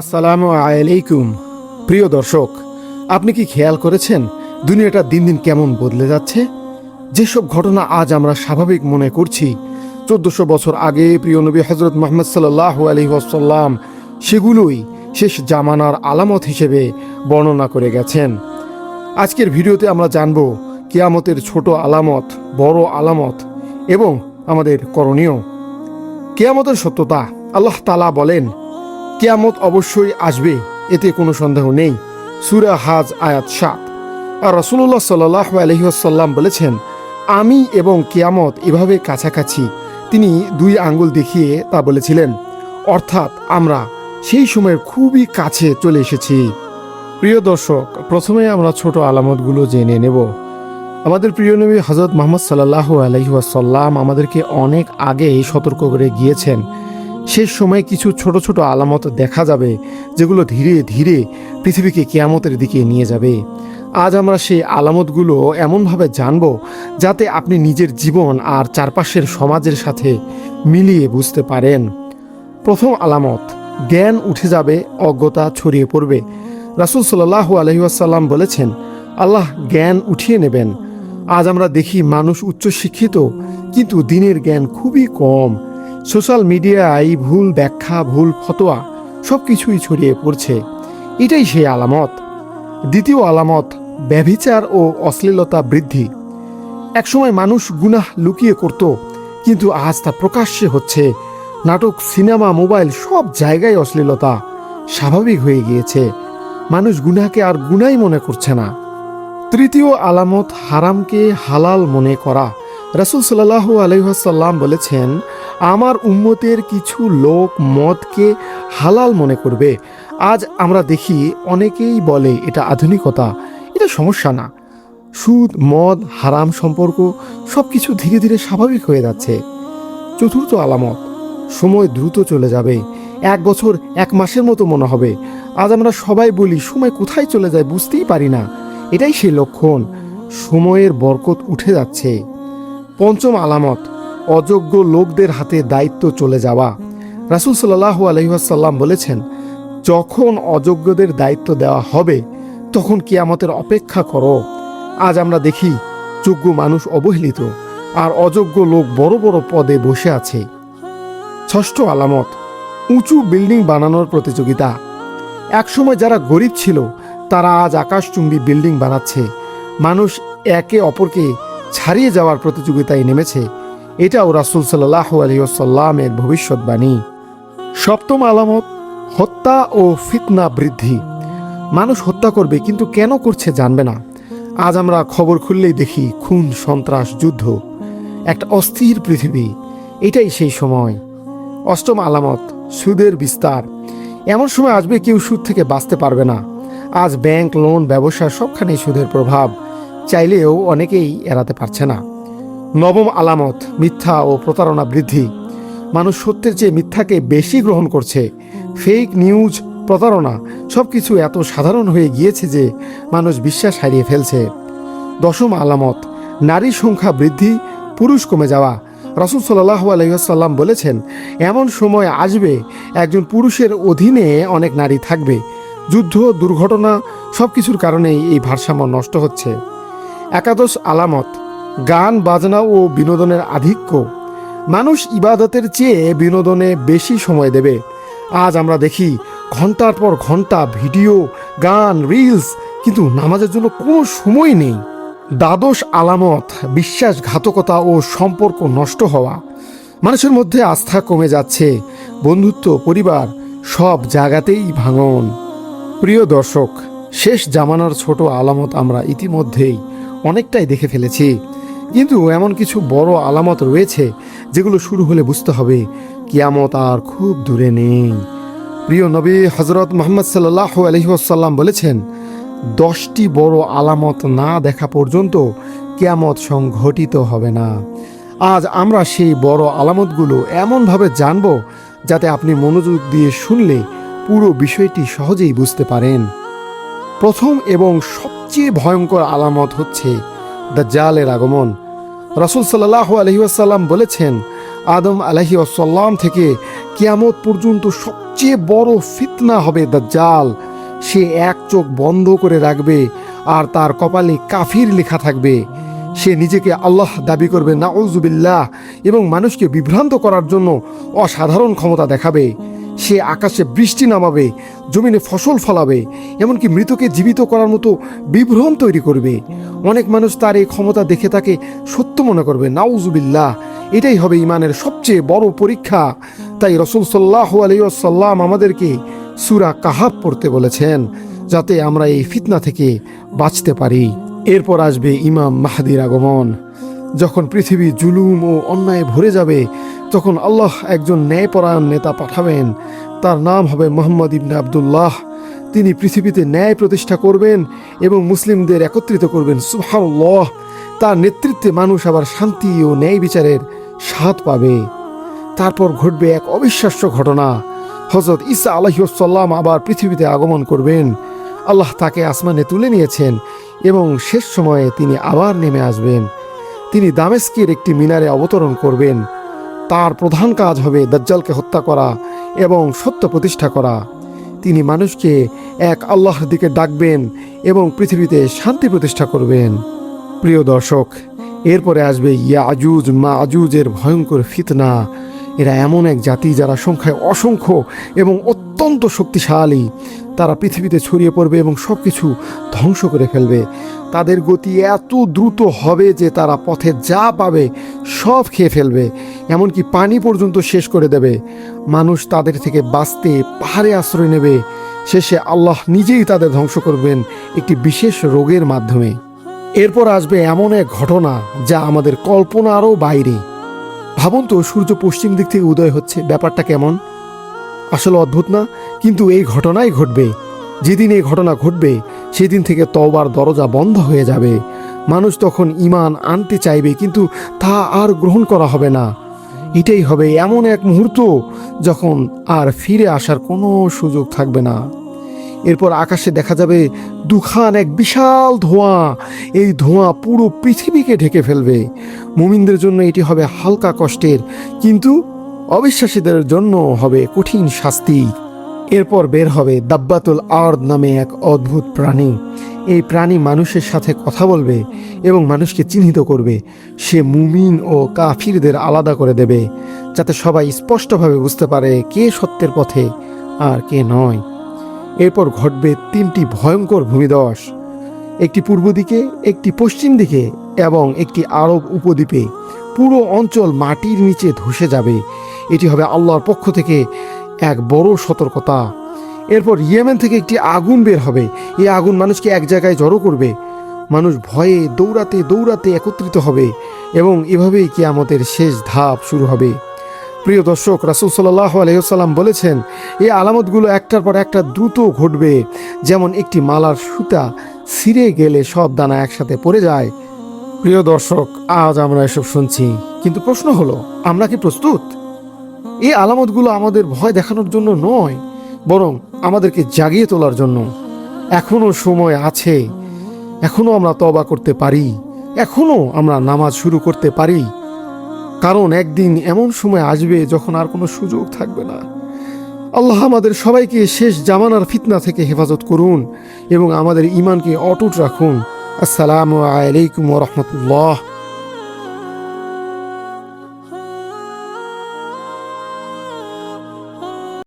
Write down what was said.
আসসালামু আলাইকুম। প্রিয় দর্শক, আপনি কি খেয়াল করেছেন দুনিয়াটা দিন দিন কেমন বদলে যাচ্ছে? যেসব ঘটনা আজ আমরা স্বাভাবিক মনে করছি, 1400 বছর আগে প্রিয় নবী হজরত মুহাম্মদ সাল্লাল্লাহু আলাইহি ওয়াসাল্লাম সেগুলোই শেষ জামানার আলামত হিসেবে বর্ণনা করে গেছেন। আজকের ভিডিওতে আমরা জানব কিয়ামতের ছোট আলামত, বড় আলামত এবং আমাদের করণীয়। কিয়ামতের সত্যতা। আল্লাহ তাআলা বলেন, কিয়ামত অবশ্যই আসবে, এতে কোনো সন্দেহ নেই। সূরা হাজ আয়াত 7। আর রাসূলুল্লাহ সাল্লাল্লাহু আলাইহি ওয়াসাল্লাম বলেছেন, আমি এবং কিয়ামত এভাবে কাছাকাছি। তিনি 2 আঙ্গুল দেখিয়ে তা বলেছিলেন, অর্থাৎ আমরা সেই সময়ের খুবই কাছে চলে এসেছি। প্রিয় দর্শক, প্রথমে আমরা ছোট আলামতগুলো জেনে নেব। আমাদের প্রিয় নবী হযরত মুহাম্মদ সাল্লাল্লাহু আলাইহি ওয়াসাল্লাম আমাদেরকে অনেক আগেই সতর্ক করে গিয়েছেন, শেষ সময়ে কিছু ছোট ছোট আলামত দেখা যাবে যেগুলো ধীরে ধীরে পৃথিবীকে কিয়ামতের দিকে নিয়ে যাবে। আজ আমরা সেই আলামতগুলো এমনভাবে জানব যাতে আপনি নিজের জীবন আর চারপাশের সমাজের সাথে মিলিয়ে বুঝতে পারেন। প্রথম আলামত, জ্ঞান উঠে যাবে, অজ্ঞতা ছড়িয়ে পড়বে। রাসূল সাল্লাল্লাহু আলাইহি ওয়াসাল্লাম বলেছেন, আল্লাহ জ্ঞান উঠিয়ে নেবেন। আজ আমরা দেখি মানুষ উচ্চশিক্ষিত কিন্তু দিনের জ্ঞান খুবই কম। সোশ্যাল মিডিয়ায় ভুল ব্যাখ্যা, ভুল ফতোয়া সব কিছুই ছড়িয়ে পড়ছে। এটাই সেই আলামত। দ্বিতীয় আলামত, ব্যভিচার ও অশ্লীলতা বৃদ্ধি। একসময় মানুষ গুনাহ লুকিয়ে করত, কিন্তু আজ তা প্রকাশ্যে হচ্ছে। নাটক, সিনেমা, মোবাইল সব জায়গায় অশ্লীলতা স্বাভাবিক হয়ে গিয়েছে। মানুষ গুনাহকে আর গুনাই মনে করছে না। তৃতীয় আলামত, হারামকে হালাল মনে করা। রাসূল সাল্লাল্লাহু আলাইহি ওয়াসাল্লাম বলেছেন, আমার উম্মতের কিছু লোক মদকে হালাল মনে করবে। আজ আমরা দেখি অনেকেই বলে এটা আধুনিকতা, এটা সমস্যা না। সুদ, মদ, হারাম সম্পর্ক সব কিছু ধীরে ধীরে স্বাভাবিক হয়ে যাচ্ছে। চতুর্থ আলামত, সময় দ্রুত চলে যাবে। 1 বছর 1 মাসের মতো মনে হবে। আজ আমরা সবাই বলি সময় কোথায় চলে যায় বুঝতেই পারি না। এটাই সেই লক্ষণ, সময়ের বরকত উঠে যাচ্ছে। পঞ্চম আলামত, অযোগ্য লোকদের হাতে দায়িত্ব চলে যাওয়া। রাসূল সাল্লাল্লাহু আলাইহি ওয়াসাল্লাম বলেছেন, যখন অযোগ্যদের দায়িত্ব দেওয়া হবে তখন কিয়ামতের অপেক্ষা করো। আজ আমরা দেখি যোগ্য মানুষ অবহেলিত আর অযোগ্য লোক বড় বড় পদে বসে আছে। ষষ্ঠ আলামত, উঁচু বিল্ডিং বানানোর প্রতিযোগিতা। একসময় যারা গরিব ছিল তারা আজ আকাশচুম্বী বিল্ডিং বানাচ্ছে। মানুষ একে অপরকে ছাড়িয়ে যাওয়ার প্রতিযোগিতায় নেমেছে। এটাও রাসূল সাল্লাল্লাহু আলাইহি ওয়াসাল্লামের ভবিষ্যৎবাণী। সপ্তম আলামত, হত্যা ও ফিতনা বৃদ্ধি। মানুষ হত্যা করবে কিন্তু কেন করছে জানবে না। আজ আমরা খবর খুললেই দেখি খুন, সন্ত্রাস, যুদ্ধ, একটা অস্থির পৃথিবী। এটাই সেই সময়। অষ্টম আলামত, সুদের বিস্তার। এমন সময় আসবে কেউ সুদ থেকে বাঁচতে পারবে না। আজ ব্যাংক, লোন, ব্যবসা সবখানেই সুদের প্রভাব, চাইলেও অনেকেই এড়াতে পারছে না। নবম আলামত, মিথ্যা ও প্রতারণা বৃদ্ধি। মানুষ সত্যের চেয়ে মিথ্যাকে বেশি গ্রহণ করছে। ফেক নিউজ, প্রতারণা সবকিছু এত সাধারণ হয়ে গিয়েছে যে মানুষ বিশ্বাস হারিয়ে ফেলছে। দশম আলামত, নারীর সংখ্যা বৃদ্ধি, পুরুষ কমে যাওয়া। রাসূল সাল্লাল্লাহু আলাইহি ওয়াসাল্লাম বলেছেন, এমন সময় আসবে একজন পুরুষের অধীনে অনেক নারী থাকবে। যুদ্ধ, দুর্ঘটনা সবকিছুর কারণেই এই ভারসাম্য নষ্ট হচ্ছে। একাদশ আলামত, গান, বাজনা ও বিনোদনের আধিক্য। মানুষ ইবাদতের চেয়ে বিনোদনে বেশি সময় দেবে। আজ আমরা দেখি ঘন্টার পর ঘন্টা ভিডিও, গান, রিলস, কিন্তু নামাজের জন্য কোনো সময় নেই। দ্বাদশ আলামত, বিশ্বাসঘাতকতা ও সম্পর্ক নষ্ট হওয়া। মানুষের মধ্যে আস্থা কমে যাচ্ছে। বন্ধুত্ব, পরিবার সব জায়গাতেই ভাঙন। প্রিয় দর্শক, শেষ জামানার ছোট আলামত আমরা ইতিমধ্যেই অনেকটাই দেখে ফেলেছি, কিন্তু এমন কিছু বড় আলামত রয়েছে যেগুলো শুরু হলে বুঝতে হবে কিয়ামত আর খুব দূরে নেই। প্রিয় নবী হযরত মুহাম্মদ সাল্লাল্লাহু আলাইহি ওয়াসাল্লাম বলেছেন, 10টি বড় আলামত না দেখা পর্যন্ত কিয়ামত সংঘটিত হবে না। আজ আমরা সেই বড় আলামতগুলো এমনভাবে জানব যাতে আপনি মনোযোগ দিয়ে শুনলে পুরো বিষয়টি সহজেই বুঝতে পারেন। প্রথম এবং সবচেয়ে ভয়ঙ্কর আলামত হচ্ছে দাজ্জালের আগমন। রাসূল সাল্লাল্লাহু আলাইহি ওয়াসাল্লাম বলেছেন, আদম আলাইহিস সালাম থেকে কিয়ামত পর্যন্ত সবচেয়ে বড় ফিতনা হবে দাজ্জাল। সে এক চোখ বন্ধ করে রাখবে আর তার কপালে কাফির লেখা থাকবে। সে নিজেকে আল্লাহ দাবি করবে, নাউজুবিল্লাহ, এবং মানুষকে বিভ্রান্ত করার জন্য অসাধারণ ক্ষমতা দেখাবে। সে আকাশে বৃষ্টি নামাবে, জমিনে ফসল ফলাবে, এমনকি মৃতকে জীবিত করার মতো বিভ্রম তৈরি করবে। অনেক মানুষ তার এই ক্ষমতা দেখে তাকে সত্য মনে করবে, নাউজুবিল্লাহ। এটাই হবে ইমানের সবচেয়ে বড় পরীক্ষা। তাই রাসূল সাল্লাল্লাহু আলাইহি ওয়াসাল্লাম আমাদেরকে সূরা কাহাফ পড়তে বলেছেন, যাতে আমরা এই ফিতনা থেকে বাঁচতে পারি। এরপর আসবে ইমাম মাহদির আগমন। যখন পৃথিবী জুলুম ও অন্যায় ভরে যাবে, তখন আল্লাহ একজন ন্যায়পরায়ণ নেতা পাঠাবেন। তার নাম হবে মুহাম্মদ ইবনে আব্দুল্লাহ। তিনি পৃথিবীতে ন্যায় প্রতিষ্ঠা করবেন এবং মুসলিমদের একত্রিত করবেন। সুবহানাল্লাহ। তার নেতৃত্বে মানুষ আবার শান্তি ও ন্যায় বিচারের স্বাদ পাবে। তারপর ঘটবে এক অবিশ্বাস্য ঘটনা। হযরত ঈসা আলাইহিস সালাম আবার পৃথিবীতে আগমন করবেন। আল্লাহ তাকে আসমানে তুলে নিয়েছেন এবং শেষ সময়ে তিনি আবার নেমে আসবেন। তিনি দামেস্কের একটি মিনারে অবতরণ করবেন। তার প্রধান কাজ হবে দাজ্জালকে হত্যা করা এবং সত্য প্রতিষ্ঠা করা। তিনি মানুষকে এক আল্লাহর দিকে ডাকবেন এবং পৃথিবীতে শান্তি প্রতিষ্ঠা করবেন। প্রিয় দর্শক, এরপরে আসবে ইয়াজুজ মাজুজের ভয়ঙ্কর ফিতনা। এরা এমন এক জাতি যারা সংখ্যায় অসংখ্য এবং অত্যন্ত শক্তিশালী। তারা পৃথিবীতে ছড়িয়ে পড়বে এবং সব কিছু ধ্বংস করে ফেলবে। তাদের গতি এত দ্রুত হবে যে তারা পথে যা পাবে সব খেয়ে ফেলবে, এমনকি পানি পর্যন্ত শেষ করে দেবে। মানুষ তাদের থেকে বাঁচতে পাহাড়ে আশ্রয় নেবে। শেষে আল্লাহ নিজেই তাদের ধ্বংস করবেন একটি বিশেষ রোগের মাধ্যমে। এরপর আসবে এমন এক ঘটনা যা আমাদের কল্পনারও বাইরে। ভাবুন তো, সূর্য পশ্চিম দিক থেকে উদয় হচ্ছে, ব্যাপারটা কেমন? আসলে অদ্ভুত না? কিন্তু এই ঘটনাই ঘটবে। যেদিন এই ঘটনা ঘটবে সেদিন থেকে তওবার দরজা বন্ধ হয়ে যাবে। মানুষ তখন ঈমান আনতে চাইবে, কিন্তু তা আর গ্রহণ করা হবে না। এটাই হবে এমন এক মুহূর্ত যখন আর ফিরে আসার কোনো সুযোগ থাকবে না। এরপর আকাশে দেখা যাবে দুখান এক বিশাল ধোঁয়া। এই ধোঁয়া পুরো পৃথিবীকে ঢেকে ফেলবে। মুমিনদের জন্য এটি হবে হালকা কষ্টের, কিন্তু অবিশ্বাসীদের জন্য হবে কঠিন শাস্তি। এরপর বের হবে দাব্বাতুল আরদ নামে এক অদ্ভুত প্রাণী। এই প্রাণী মানুষের সাথে কথা বলবে এবং মানুষকে চিহ্নিত করবে। সে মুমিন ও কাফিরদের আলাদা করে দেবে, যাতে সবাই স্পষ্টভাবে বুঝতে পারে কে সত্যের পথে আর কে নয়। এরপর ঘটবে তিনটি ভয়ঙ্কর ভূমিধস, একটি পূর্ব দিকে, একটি পশ্চিম দিকে এবং একটি আরব উপদ্বীপে। পুরো অঞ্চল মাটির নিচে ধসে যাবে। এটি হবে আল্লাহর পক্ষ থেকে এক বড় সতর্কতা। এরপর ইয়েমেন থেকে একটি আগুন বের হবে। এই আগুন মানুষকে এক জায়গায় জড়ো করবে। মানুষ ভয়ে দৌড়াতে দৌড়াতে একত্রিত হবে এবং এভাবেই কিয়ামতের শেষ ধাপ শুরু হবে। প্রিয় দর্শক, রাসূল সাল্লাল্লাহু আলাইহি ওয়াসাল্লাম বলেছেন, এই আলামতগুলো একটার পর একটা দ্রুত ঘটবে। যেমন একটি মালার সুতা ছিঁড়ে গেলে সব দানা একসাথে পড়ে যায়। প্রিয় দর্শক, আজ আমরা এসব শুনছি, কিন্তু প্রশ্ন হলো, আমরা কি প্রস্তুত? এই আলামতগুলো আমাদের ভয় দেখানোর জন্য নয়, বরং আমাদেরকে জাগিয়ে তোলার জন্য। এখনো সময় আছে, এখনো আমরা তওবা করতে পারি, এখনো আমরা নামাজ শুরু করতে পারি। কারণ একদিন এমন সময় আসবে যখন আর কোনো সুযোগ থাকবে না। আল্লাহ আমাদের সবাইকে শেষ জামানার ফিতনা থেকে হেফাজত করুন এবং আমাদের ঈমানকে অটুট রাখুন। আসসালামু আলাইকুম ওয়া রাহমাতুল্লাহ।